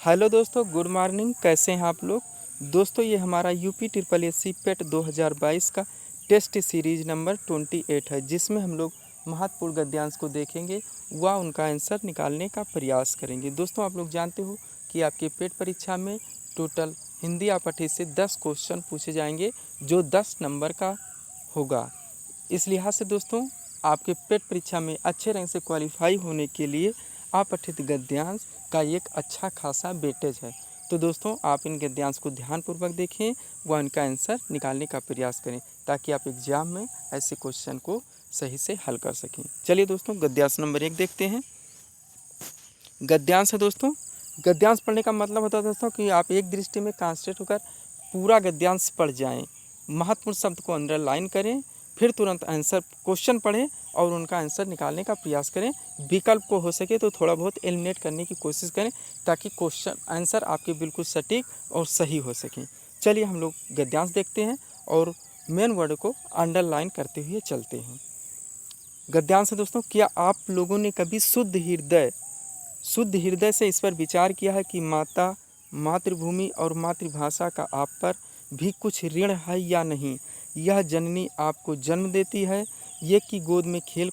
Hello दोस्तों, good morning. कैसे हैं आप लोग? दोस्तों, ये हमारा यूपी ट्रिपल एससी पेट 2022 का टेस्ट सीरीज नंबर 28 है, जिसमें हम लोग महत्वपूर्ण गद्यांश को देखेंगे व उनका आंसर निकालने का प्रयास करेंगे। दोस्तों, आप लोग जानते हो कि आपके पेट परीक्षा में टोटल हिंदी या पठित से 10 क्वेश्चन पूछे जाएंगे, जो 10 नंबर का होगा। इस लिहाज से दोस्तों, आपके पेट परीक्षा में अच्छे रैंक से क्वालिफाई होने के लिए अपठित गद्यांश का एक अच्छा खासा वेटेज है। तो दोस्तों, आप इन गद्यांश को ध्यानपूर्वक देखें व इनका आंसर निकालने का प्रयास करें, ताकि आप एग्जाम में ऐसे क्वेश्चन को सही से हल कर सकें। चलिए दोस्तों, गद्यांश नंबर 1 देखते हैं। गद्यांश है दोस्तों। गद्यांश पढ़ने का मतलब होता है दोस्तों कि आप एक दृष्टि में कॉन्सेंट्रेट होकर पूरा गद्यांश पढ़ जाएं, महत्वपूर्ण शब्द को अंडरलाइन करें, फिर तुरंत आंसर क्वेश्चन पढ़ें और उनका आंसर निकालने का प्रयास करें। विकल्प को हो सके तो थोड़ा बहुत एलिमिनेट करने की कोशिश करें, ताकि क्वेश्चन आंसर आपके बिल्कुल सटीक और सही हो सकें। चलिए हम लोग गद्यांश देखते हैं और मेन वर्ड को अंडरलाइन करते हुए चलते हैं। गद्यांश है दोस्तों। क्या आप लोगों ने कभी शुद्ध हृदय से इस पर विचार किया है कि माता, मातृभूमि और मातृभाषा का आप पर भी कुछ ऋण है या नहीं? यह जननी आपको जन्म देती है, ये कि गोद में खेल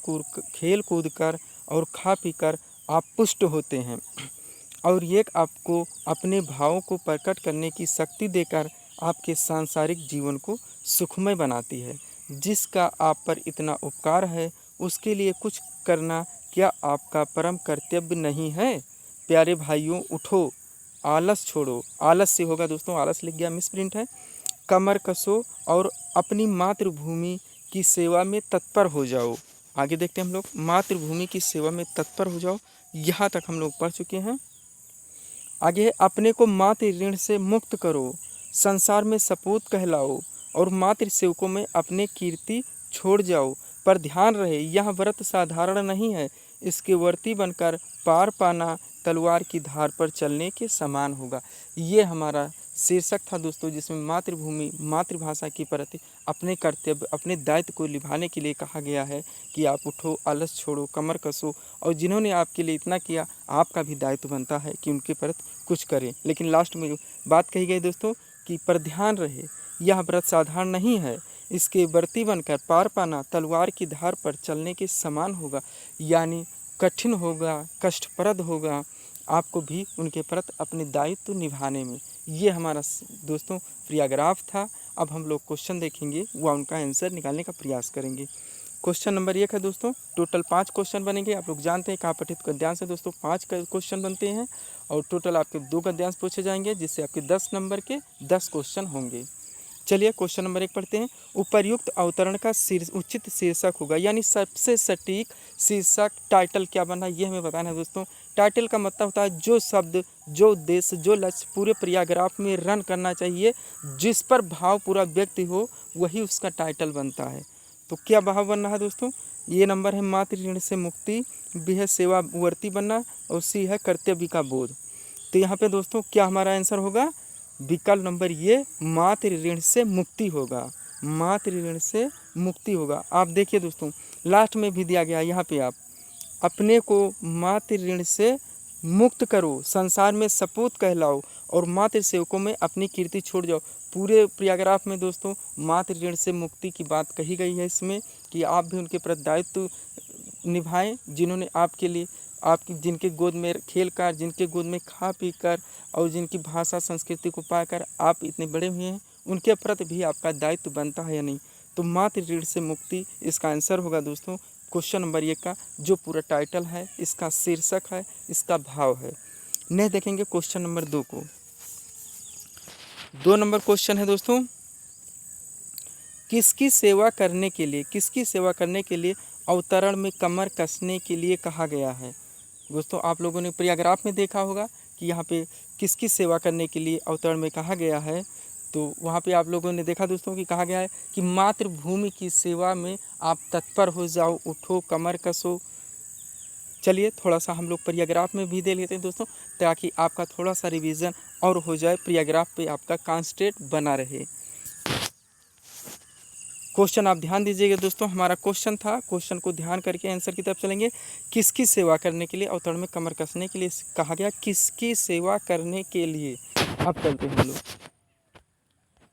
कूद कर और खा पी कर आप पुष्ट होते हैं, और ये आपको अपने भावों को प्रकट करने की शक्ति देकर आपके सांसारिक जीवन को सुखमय बनाती है। जिसका आप पर इतना उपकार है, उसके लिए कुछ करना क्या आपका परम कर्तव्य नहीं है? प्यारे भाइयों, उठो, आलस छोड़ो। आलस से होगा दोस्तों, आलस लिख गया, मिसप्रिंट है। कमर कसो और अपनी मातृभूमि की सेवा में तत्पर हो जाओ। आगे देखते हैं हम लोग। मातृभूमि की सेवा में तत्पर हो जाओ, यहाँ तक हम लोग पढ़ चुके हैं। आगे है, अपने को मातृ ऋण से मुक्त करो, संसार में सपूत कहलाओ और मातृ सेवकों में अपने कीर्ति छोड़ जाओ। पर ध्यान रहे, यह व्रत साधारण नहीं है, इसके वर्ती बनकर पार पाना तलवार की धार पर चलने के समान होगा। ये हमारा शीर्षक था दोस्तों, जिसमें मातृभूमि, मातृभाषा के प्रति अपने कर्तव्य, अपने दायित्व को निभाने के लिए कहा गया है कि आप उठो, आलस छोड़ो, कमर कसो, और जिन्होंने आपके लिए इतना किया, आपका भी दायित्व बनता है कि उनके प्रति कुछ करें। लेकिन लास्ट में बात कही गई दोस्तों कि पर ध्यान रहे, यह व्रत साधारण नहीं है, इसके वर्ती बनकर पार पाना तलवार की धार पर चलने के समान होगा। यानी कठिन होगा, कष्टप्रद होगा आपको भी उनके प्रति अपने दायित्व निभाने में। ये हमारा दोस्तों पैराग्राफ था। अब हम लोग क्वेश्चन देखेंगे व उनका आंसर निकालने का प्रयास करेंगे। क्वेश्चन नंबर 1 है दोस्तों। टोटल 5 क्वेश्चन बनेंगे। आप लोग जानते हैं कहाँ पठित गद्यांश है दोस्तों, 5 क्वेश्चन बनते हैं और टोटल आपके 2 गद्यांश पूछे जाएंगे, जिससे आपके 10 नंबर के 10 क्वेश्चन होंगे। चलिए क्वेश्चन नंबर 1 पढ़ते हैं। उपर्युक्त अवतरण का उचित शीर्षक होगा, यानी सबसे सटीक शीर्षक टाइटल क्या बना, ये हमें बताना है दोस्तों। टाइटल का मतलब होता है जो शब्द, जो उद्देश्य, जो लक्ष्य पूरे पैराग्राफ में रन करना चाहिए, जिस पर भाव पूरा व्यक्त हो, वही उसका टाइटल बनता है। तो क्या भाव बनना है दोस्तों? ये नंबर है मातृ ऋण से मुक्ति, बी है सेवावर्ती बनना, और सी है कर्तव्य का बोध। तो यहाँ पे दोस्तों क्या हमारा आंसर होगा? विकल्प नंबर ये मातृ ऋण से मुक्ति होगा। मातृ ऋण से मुक्ति होगा। आप देखिए दोस्तों, लास्ट में भी दिया गया, यहाँ पे आप अपने को मातृ ऋण से मुक्त करो, संसार में सपूत कहलाओ और मातृ सेवकों में अपनी कीर्ति छोड़ जाओ। पूरे पैराग्राफ में दोस्तों मातृ ऋण से मुक्ति की बात कही गई है इसमें, कि आप भी उनके प्रति दायित्व निभाएं, जिन्होंने आपके लिए, आपकी जिनके गोद में खेल कर, जिनके गोद में खा पी कर और जिनकी भाषा संस्कृति को पाकर आप इतने बड़े हुए हैं, उनके प्रति भी आपका दायित्व बनता है या नहीं? तो मातृ ऋण से मुक्ति इसका आंसर होगा दोस्तों क्वेश्चन नंबर 1 का, जो पूरा टाइटल है, इसका शीर्षक है, इसका भाव है। नेक्स्ट देखेंगे क्वेश्चन नंबर 2 को। 2 नंबर क्वेश्चन है दोस्तों, किसकी सेवा करने के लिए अवतरण में कमर कसने के लिए कहा गया है? दोस्तों आप लोगों ने पैराग्राफ में देखा होगा कि यहाँ पे किसकी सेवा करने के लिए अवतरण में कहा गया है। तो वहाँ पे आप लोगों ने देखा दोस्तों कि कहा गया है कि मातृभूमि की सेवा में आप तत्पर हो जाओ, उठो, कमर कसो। चलिए थोड़ा सा हम लोग पैराग्राफ में भी दे लेते हैं दोस्तों, ताकि आपका थोड़ा सा रिवीजन और हो जाए, पैराग्राफ पे आपका कॉन्सेंट्रेट बना रहे। क्वेश्चन आप ध्यान दीजिएगा दोस्तों, हमारा क्वेश्चन था, क्वेश्चन को ध्यान करके आंसर की तरफ चलेंगे। किसकी सेवा करने के लिए अवतरण में कमर कसने के लिए कहा गया, किसकी सेवा करने के लिए। अब चलते हैं हम लोग,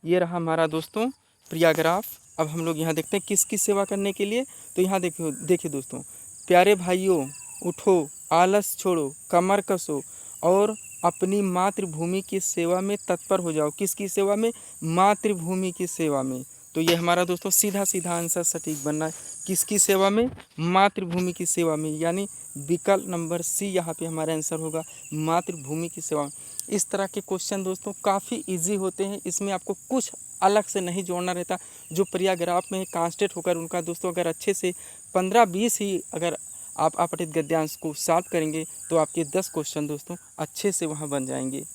ये रहा हमारा दोस्तों प्रियाग्राफ। अब हम लोग यहाँ देखते हैं किसकी सेवा करने के लिए। तो यहाँ देखिए देखिए दोस्तों, प्यारे भाइयों उठो, आलस छोड़ो, कमर कसो और अपनी मातृभूमि की सेवा में तत्पर हो जाओ। किसकी सेवा में, मातृभूमि की सेवा में। तो ये हमारा दोस्तों सीधा सीधा आंसर सटीक बनना है, किसकी सेवा में, मातृभूमि की सेवा में, यानी विकल्प नंबर सी यहाँ पे हमारा आंसर होगा, मातृभूमि की सेवा में। इस तरह के क्वेश्चन दोस्तों काफ़ी इजी होते हैं, इसमें आपको कुछ अलग से नहीं जोड़ना रहता। जो पैराग्राफ में कांस्टेंट होकर उनका दोस्तों अगर अच्छे से 15-20 ही अगर आप अपठित गद्यांश को सॉल्व करेंगे तो आपके 10 क्वेश्चन दोस्तों अच्छे से वहाँ बन जाएंगे।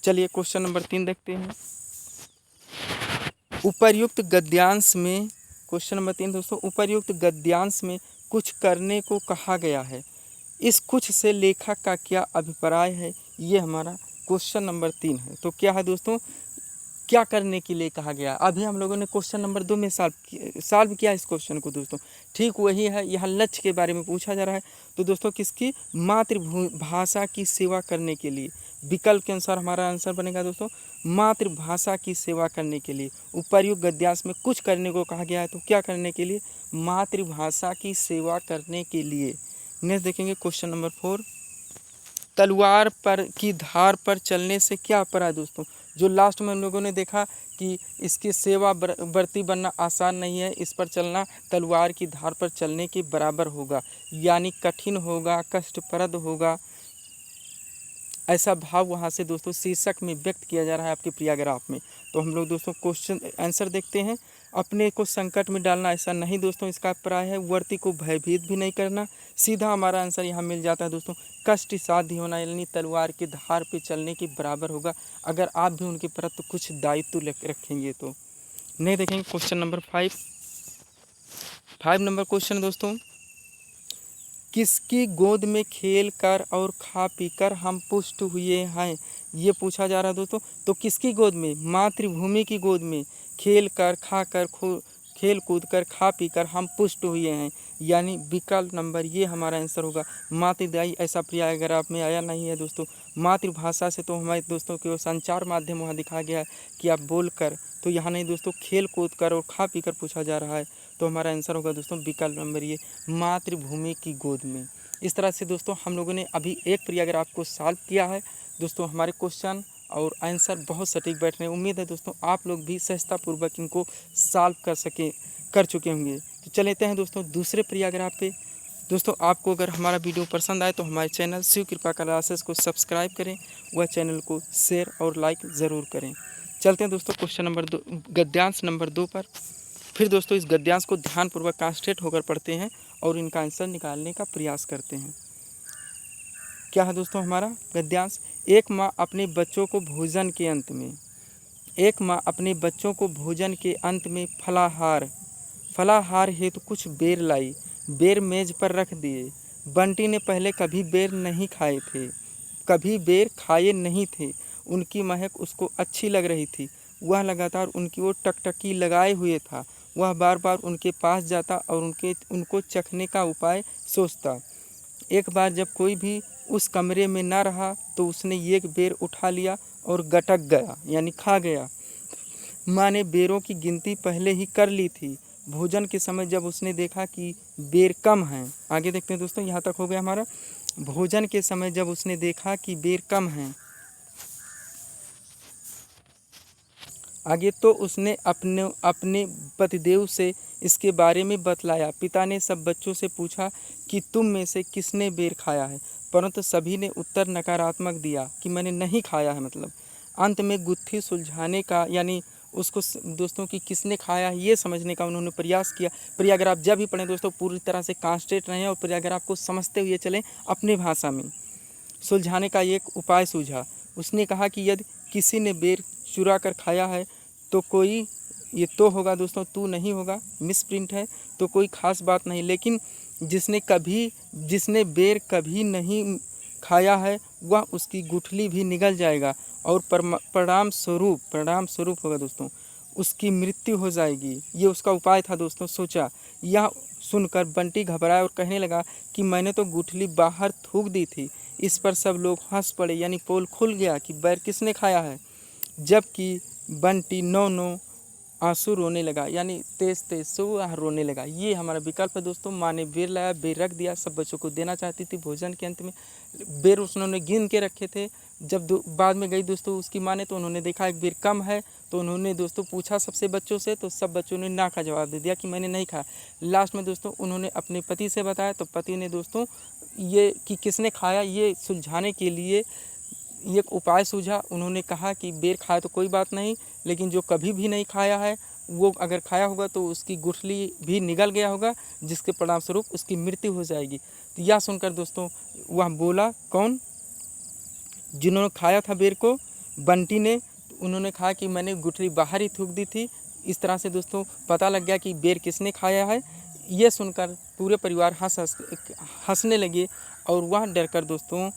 चलिए क्वेश्चन नंबर 3 देखते हैं। उपर्युक्त गद्यांश में, क्वेश्चन नंबर 3 दोस्तों, उपर्युक्त गद्यांश में कुछ करने को कहा गया है, इस कुछ से लेखक का क्या अभिप्राय है, ये हमारा क्वेश्चन नंबर 3 है। तो क्या है दोस्तों, क्या करने के लिए कहा गया। अभी हम लोगों ने क्वेश्चन नंबर 2 में सॉल्व किया इस क्वेश्चन को दोस्तों, ठीक वही है। यह लक्ष्य के बारे में पूछा जा रहा है। तो दोस्तों किसकी, मातृभाषा की सेवा करने के लिए। विकल्प के अनुसार हमारा आंसर बनेगा दोस्तों मातृभाषा की सेवा करने के लिए। उपर्युक्त गद्यांश में कुछ करने को कहा गया है, तो क्या करने के लिए, मातृभाषा की सेवा करने के लिए। नेक्स्ट देखेंगे क्वेश्चन नंबर 4, तलवार पर की धार पर चलने से क्या अपराध दोस्तों। जो लास्ट में हम लोगों ने देखा कि इसकी सेवा वर्ती बनना आसान नहीं है, इस पर चलना तलवार की धार पर चलने के बराबर होगा, यानी कठिन होगा, कष्टप्रद होगा, ऐसा भाव वहाँ से दोस्तों शीर्षक में व्यक्त किया जा रहा है आपके पैराग्राफ में। तो हम लोग दोस्तों क्वेश्चन आंसर देखते हैं। अपने को संकट में डालना, ऐसा नहीं दोस्तों इसका अभिप्राय है। वर्ती को भयभीत भी नहीं करना, सीधा हमारा आंसर यहाँ मिल जाता है दोस्तों, कष्ट साध्य होना, यानी तलवार की धार पे चलने के बराबर होगा, अगर आप भी उनके प्रति कुछ दायित्व रखेंगे तो। नहीं देखेंगे क्वेश्चन नंबर 5 नंबर क्वेश्चन दोस्तों, किसकी गोद में खेल कर और खा पी कर हम पुष्ट हुए हैं, ये पूछा जा रहा है दोस्तों। तो किसकी गोद में, मातृभूमि की गोद में खेल कर, खा कर, खेल कूद कर, खा पी कर हम पुष्ट हुए हैं, यानी विकल्प नंबर ये हमारा आंसर होगा मातृदायी। ऐसा पैराग्राफ में आया नहीं है दोस्तों। मातृभाषा से तो हमारे दोस्तों के संचार माध्यम वहाँ दिखाया गया है कि आप बोल कर, तो यहाँ नहीं दोस्तों खेल कूद कर और खा पी कर पूछा जा रहा है। तो हमारा आंसर होगा दोस्तों विकल्प नंबर ये, मातृभूमि की गोद में। इस तरह से दोस्तों हम लोगों ने अभी एक पैराग्राफ को सॉल्व किया है दोस्तों। हमारे क्वेश्चन और आंसर बहुत सटीक बैठ रहे हैं। उम्मीद है दोस्तों आप लोग भी सहजतापूर्वक इनको सॉल्व कर चुके होंगे। तो चलते हैं दोस्तों दूसरे पैराग्राफ पे। दोस्तों आपको अगर हमारा वीडियो पसंद आए तो हमारे चैनल शिव कृपा क्लासेस को सब्सक्राइब करें, वह चैनल को शेयर और लाइक ज़रूर करें। चलते हैं दोस्तों क्वेश्चन नंबर 2, गद्यांश नंबर 2 पर। फिर दोस्तों इस गद्यांश को ध्यानपूर्वक कॉन्सेंट्रेट होकर पढ़ते हैं और इनका आंसर निकालने का प्रयास करते हैं। क्या है दोस्तों हमारा गद्यांश, एक माँ अपने बच्चों को भोजन के अंत में, एक माँ अपने बच्चों को भोजन के अंत में फलाहार हेतु कुछ बेर लाई, बेर मेज पर रख दिए। बंटी ने पहले कभी बेर नहीं खाए थे, कभी बेर खाए नहीं थे। उनकी महक उसको अच्छी लग रही थी, वह लगातार उनकी ओर टकटकी लगाए हुए था। वह बार बार उनके पास जाता और उनको चखने का उपाय सोचता। एक बार जब कोई भी उस कमरे में न रहा तो उसने एक बेर उठा लिया और गटक गया, यानी खा गया। माँ ने बेरों की गिनती पहले ही कर ली थी। भोजन के समय जब उसने देखा कि बेर कम हैं, आगे देखते हैं दोस्तों, यहाँ तक हो गया हमारा। भोजन के समय जब उसने देखा कि बेर कम हैं, आगे तो उसने अपने पतिदेव से इसके बारे में बतलाया। पिता ने सब बच्चों से पूछा कि तुम में से किसने बेर खाया है, परंतु सभी ने उत्तर नकारात्मक दिया कि मैंने नहीं खाया है। मतलब अंत में गुत्थी सुलझाने का, यानी उसको दोस्तों कि किसने खाया है ये समझने का उन्होंने प्रयास किया। पैराग्राफ जब भी पढ़ें दोस्तों पूरी तरह से कॉन्सेंट्रेट रहें और पैराग्राफ को समझते हुए चलें अपनी भाषा में। सुलझाने का एक उपाय सूझा। उसने कहा कि यदि किसी ने बेर चुरा कर खाया है तो कोई, ये तो होगा दोस्तों, तू नहीं होगा, मिस प्रिंट है, तो कोई ख़ास बात नहीं। लेकिन जिसने बेर कभी नहीं खाया है वह उसकी गुठली भी निगल जाएगा और परिणाम स्वरूप होगा दोस्तों, उसकी मृत्यु हो जाएगी। ये उसका उपाय था दोस्तों। सोचा। यह सुनकर बंटी घबराया और कहने लगा कि मैंने तो गुठली बाहर थूक दी थी। इस पर सब लोग हंस पड़े, यानी पोल खुल गया कि बैर किसने खाया है। जबकि बंटी नौ नौ आंसू रोने लगा, यानी तेज तेज से वो रोने लगा। ये हमारा विकल्प है दोस्तों। माँ ने बेर लाया, बेर रख दिया, सब बच्चों को देना चाहती थी भोजन के अंत में। बेर उन्होंने गिन के रखे थे। जब बाद में गई दोस्तों उसकी माँ ने, तो उन्होंने देखा एक बेर कम है, तो उन्होंने दोस्तों पूछा सबसे बच्चों से, तो सब बच्चों ने ना का जवाब दे दिया कि मैंने नहीं खाया। लास्ट में दोस्तों उन्होंने अपने पति से बताया, तो पति ने दोस्तों ये कि किसने खाया ये सुलझाने के लिए एक उपाय सूझा। उन्होंने कहा कि बेर खाया तो कोई बात नहीं, लेकिन जो कभी भी नहीं खाया है वो अगर खाया होगा तो उसकी गुठली भी निगल गया होगा, जिसके परिणामस्वरूप उसकी मृत्यु हो जाएगी। तो यह सुनकर दोस्तों वह बोला, कौन? जिन्होंने खाया था बेर को, बंटी ने। उन्होंने कहा कि मैंने गुठली बाहर ही थूक दी थी। इस तरह से दोस्तों पता लग गया कि बेर किसने खाया है। ये सुनकर पूरे परिवार हंसने लगे और वह डरकर दोस्तों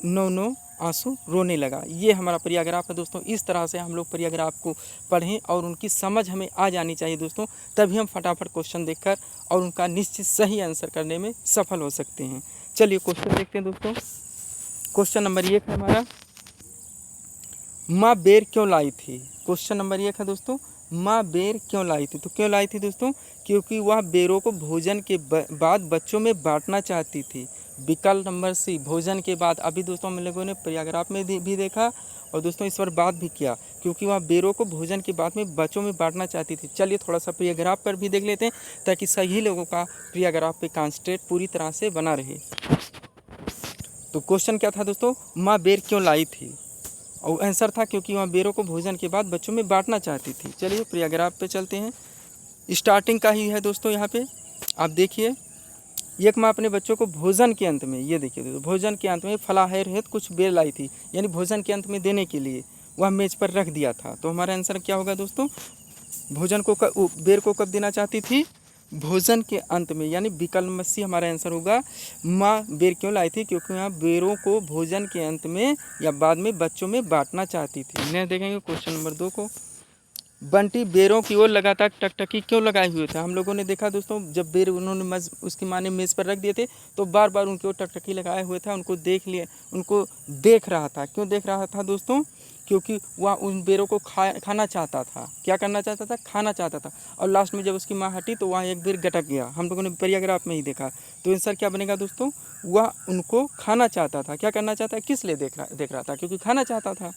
नौ नौ आंसू रोने लगा। ये हमारा पैराग्राफ है दोस्तों। इस तरह से हम लोग पैराग्राफ को पढ़ें और उनकी समझ हमें आ जानी चाहिए दोस्तों, तभी हम फटाफट क्वेश्चन देखकर और उनका निश्चित सही आंसर करने में सफल हो सकते हैं। चलिए क्वेश्चन देखते हैं दोस्तों। क्वेश्चन नंबर 1 है हमारा, माँ बेर क्यों लाई थी। क्वेश्चन नंबर 1 है दोस्तों, माँ बेर क्यों लाई थी। तो क्यों लाई थी दोस्तों? क्योंकि वह बेरों को भोजन के बाद बच्चों में बांटना चाहती थी। विकल्प नंबर सी, भोजन के बाद। अभी दोस्तों हम लोगों ने पैराग्राफ में भी देखा और दोस्तों इस पर बात भी किया, क्योंकि वह बेरों को भोजन के बाद में बच्चों में बांटना चाहती थी। चलिए थोड़ा सा पैराग्राफ पर भी देख लेते हैं, ताकि सही लोगों का पैराग्राफ पे कॉन्सेंट्रेट पूरी तरह से बना रहे। तो क्वेश्चन क्या था दोस्तों? माँ बेर क्यों लाई थी, और आंसर था क्योंकि वहाँ बेरों को भोजन के बाद बच्चों में बांटना चाहती थी। चलिए पैराग्राफ पे चलते हैं। स्टार्टिंग का ही है दोस्तों। यहाँ पे आप देखिए, एक माँ अपने बच्चों को भोजन के अंत में, ये देखिए दोस्तों, भोजन के अंत में फलाहार हेतु कुछ बेर लाई थी, यानी भोजन के अंत में देने के लिए वह मेज पर रख दिया था। तो हमारा आंसर क्या होगा दोस्तों? भोजन को बेर को कब देना चाहती थी? भोजन के अंत में, यानी विकल्प नंबर सी हमारा आंसर होगा। माँ बेर क्यों लाई थी? क्योंकि वहाँ बेरों को भोजन के अंत में या बाद में बच्चों में बांटना चाहती थी। नहीं देखेंगे क्वेश्चन नंबर 2 को। बंटी बेरों की ओर लगातार टकटकी क्यों लगाए हुए थे। हम लोगों ने देखा दोस्तों, जब बेर उन्होंने उसकी माँ ने मेज़ पर रख दिए थे, तो बार बार उनकी ओर टकटकी लगाए हुए था। उनको देख रहा था। क्यों देख रहा था दोस्तों? क्योंकि वह उन बेरों को खाना चाहता था। क्या करना चाहता था? खाना चाहता था। और लास्ट में जब उसकी माँ हटी तो वहाँ एक बेर गटक गया। हम लोगों ने पैराग्राफ में ही देखा। तो आंसर क्या बनेगा दोस्तों? वह उनको खाना चाहता था। क्या करना चाहता है? किस लिए देख रहा था? क्योंकि खाना चाहता था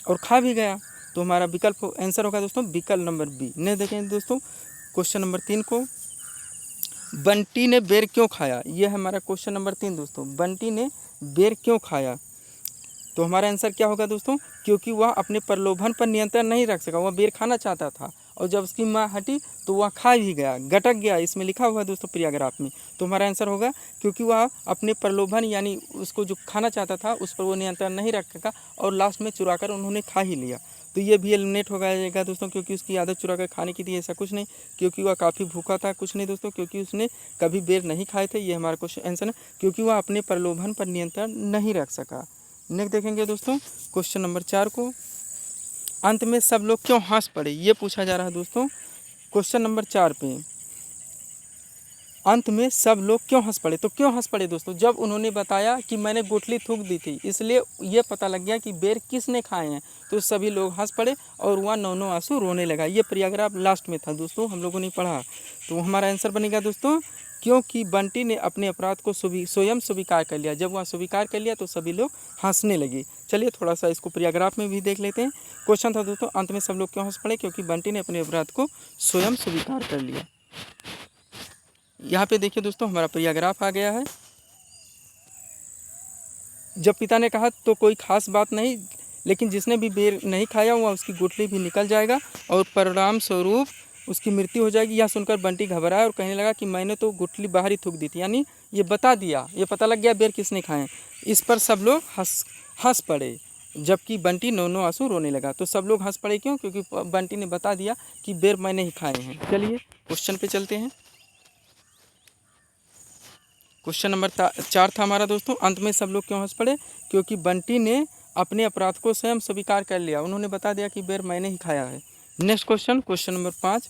और खा भी गया। तो हमारा विकल्प आंसर होगा दोस्तों विकल्प नंबर बी। नहीं देखें दोस्तों क्वेश्चन नंबर 3 को, बंटी ने बेर क्यों खाया। यह है हमारा क्वेश्चन नंबर 3 दोस्तों। बंटी ने बेर क्यों खाया? तो हमारा आंसर क्या होगा दोस्तों? क्योंकि वह अपने प्रलोभन पर नियंत्रण नहीं रख सका। वह बेर खाना चाहता था और जब उसकी माँ हटी तो वह खा भी गया, गटक गया। इसमें लिखा हुआ है दोस्तों पैराग्राफ में। तो हमारा आंसर होगा क्योंकि वह अपने प्रलोभन, यानी उसको जो खाना चाहता था उस पर वो नियंत्रण नहीं रख सका और लास्ट में चुरा कर उन्होंने खा ही लिया। तो ये भी एलिमिनेट हो जाएगा दोस्तों, क्योंकि उसकी आदत चुरा कर खाने की थी, ऐसा कुछ नहीं। क्योंकि वह काफ़ी भूखा था, कुछ नहीं दोस्तों, क्योंकि उसने कभी बेर नहीं खाए थे। ये हमारा क्वेश्चन आंसर है, क्योंकि वह अपने प्रलोभन पर नियंत्रण नहीं रख सका। नेक्स्ट देखेंगे दोस्तों क्वेश्चन नंबर 4 को, अंत में सब लोग क्यों हंस पड़े, ये पूछा जा रहा है दोस्तों। क्वेश्चन नंबर 4 पे अंत में सब लोग क्यों हंस पड़े। तो क्यों हंस पड़े दोस्तों? जब उन्होंने बताया कि मैंने गुठली थूक दी थी, इसलिए ये पता लग गया कि बेर किसने खाए हैं। तो सभी लोग हंस पड़े और वहाँ नौ नौ आंसू रोने लगा। ये पैराग्राफ लास्ट में था दोस्तों, हम लोगों ने पढ़ा। तो हमारा आंसर बनेगा दोस्तों क्योंकि बंटी ने अपने अपराध को स्वयं स्वीकार कर लिया। जब वह स्वीकार कर लिया तो सभी लोग हंसने लगे। चलिए थोड़ा सा इसको पैराग्राफ में भी देख लेते हैं। क्वेश्चन था दोस्तों, अंत में सब लोग क्यों हंस पड़े? क्योंकि बंटी ने अपने अपराध को स्वयं स्वीकार कर लिया। यहाँ पे देखिए दोस्तों हमारा पैराग्राफ आ गया है। जब पिता ने कहा तो कोई खास बात नहीं, लेकिन जिसने भी बेर नहीं खाया वह उसकी गुठली भी निकल जाएगा और परिणाम स्वरूप उसकी मृत्यु हो जाएगी। यह सुनकर बंटी घबराया और कहने लगा कि मैंने तो गुठली बाहर ही थूक दी थी, यानी ये बता दिया, ये पता लग गया बेर किसने खाए। इस पर सब लोग हंस पड़े, जबकि बंटी नौ नौ आंसू रोने लगा। तो सब लोग हंस पड़े क्यों? क्योंकि बंटी ने बता दिया कि बेर मैंने ही खाए हैं। चलिए क्वेश्चन पे चलते हैं। क्वेश्चन नंबर 4 था हमारा दोस्तों, अंत में सब लोग क्यों हंस पड़े? क्योंकि बंटी ने अपने अपराध को स्वयं स्वीकार कर लिया। उन्होंने बता दिया कि बेर मैंने ही खाया है। नेक्स्ट क्वेश्चन नंबर 5,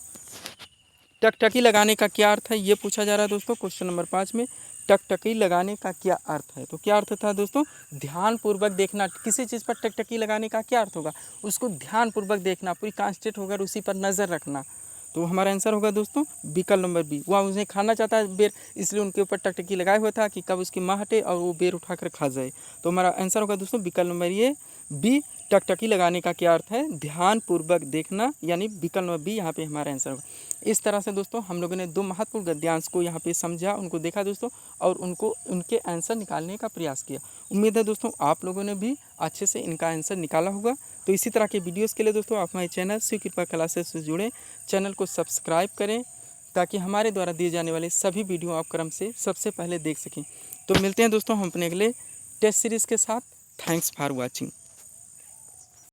टकटकी लगाने का क्या अर्थ है, ये पूछा जा रहा है दोस्तों। क्वेश्चन नंबर 5 में टकटकी लगाने का क्या अर्थ है, तो क्या अर्थ था दोस्तों, ध्यानपूर्वक देखना। किसी चीज़ पर टकटकी लगाने का क्या अर्थ होगा, उसको ध्यानपूर्वक देखना, पूरी कॉन्सेंट्रेट होकर उसी पर नज़र रखना। तो हमारा आंसर होगा दोस्तों विकल्प नंबर बी। वह उन्हें खाना चाहता है बेर, इसलिए उनके ऊपर टकटकी लगाया हुआ था कि कब उसकी माँ हटे और वो बेर उठाकर खा जाए। तो हमारा आंसर होगा दोस्तों विकल्प नंबर ये बी। टकटकी लगाने का क्या अर्थ है, ध्यानपूर्वक देखना, यानी विकल्प नंबर बी यहाँ पे हमारा आंसर होगा। इस तरह से दोस्तों हम लोगों ने 2 महत्वपूर्ण गद्यांश को यहाँ पे समझा, उनको देखा दोस्तों, और उनको उनके आंसर निकालने का प्रयास किया। उम्मीद है दोस्तों आप लोगों ने भी अच्छे से इनका आंसर निकाला होगा। तो इसी तरह के वीडियोज़ के लिए दोस्तों आप हमारे चैनल शिव कृपा क्लासेस से जुड़ें, चैनल को सब्सक्राइब करें ताकि हमारे द्वारा दिए जाने वाले सभी वीडियो आप क्रम से सबसे पहले देख सकें। तो मिलते हैं दोस्तों हम अपने अगले टेस्ट सीरीज़ के साथ। Thanks for watching.